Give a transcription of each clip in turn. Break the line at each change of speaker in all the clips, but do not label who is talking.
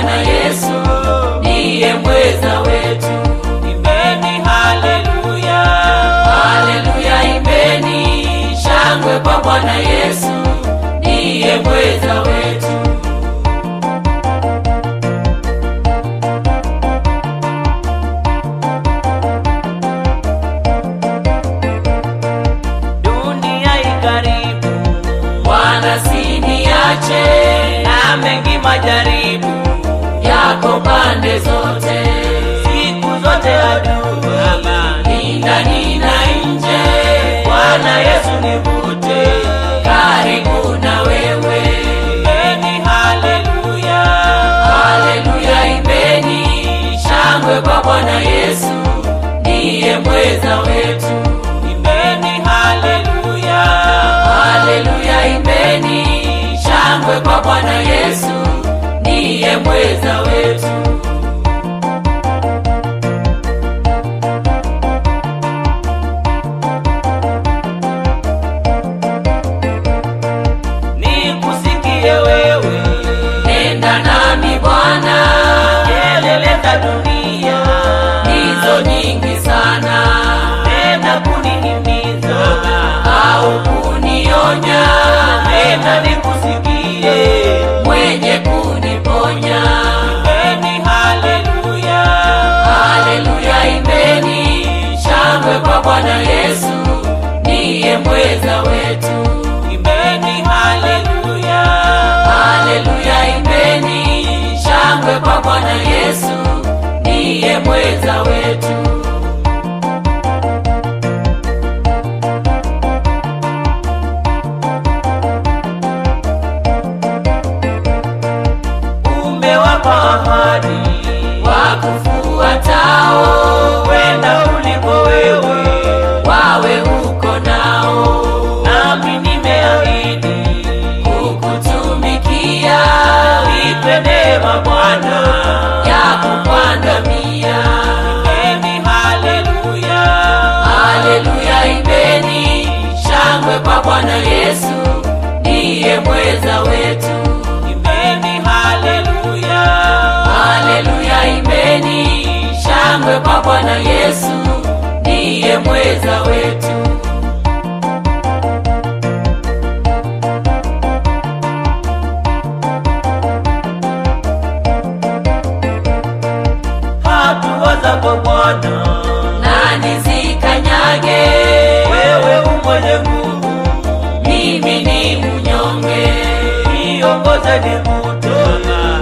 Bwana Yesu, ndiye mweza wetu.
Imbeni haleluya,
Haleluya, imbeni shangwe kwa Bwana Yesu, ndiye mweza wetu.
dunia ikaribu,
Bwana siniache,
na mengi majaribu
yako pande zote.
siku zote adui,
Ni ndani na nje,
Bwana Yesu nivute.
karibu na wewe.
Imbeni haleluya,
Haleluya, imbeni shangwe kwa Bwana Yesu, ndiye mweza wetu.
imbeni haleluya,
Haleluya, imbeni shangwe kwa Bwana Yesu, ndiye mweza wetu.
nikusikie wewe,
Nenda nami Bwana,
kelele za dunia
hizo nyingi sana,
tena kunihimiza,
au kunionya,
tena nikusikie.
mwenye kuniponya.
Imbeni haleluya,
Haleluya, imbeni shangwe kwa Bwana Yesu, ndiye mweza wetu.
imbeni haleluya,
Haleluya, imbeni shangwe kwa Bwana Yesu, ndiye mweza wetu.
umewapa ahadi
Wakufuatao
kwenda uliko wewe,
wawe huko nao,
nami nimeahidi
kukutumikia
nipe neema Bwana.
ya kukwandamia.
Imbeni haleluya,
Haleluya, imbeni shangwe kwa Bwana Yesu, ndiye mweza wetu.
imbeni haleluya,
Haleluya, imbeni shangwe kwa Bwana Yesu, ndiye mweza wetu.
hatua zako Bwana,
Nani zikanyage,
wewe umwenye nguvu,
mimi ni mnyonge.
niongoze nivute,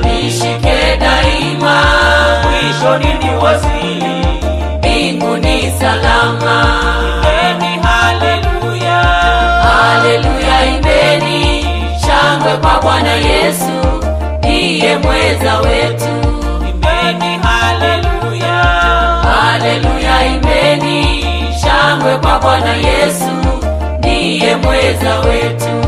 Nishike daima,
mwishoni niwasili.
mbinguni salama.
Imbeni haleluya,
Haleluya, imbeni shangwe kwa Bwana Yesu, ndiye mweza wetu.
imbeni haleluya,
Haleluya, imbeni shangwe kwa Bwana Yesu, ndiye mweza wetu.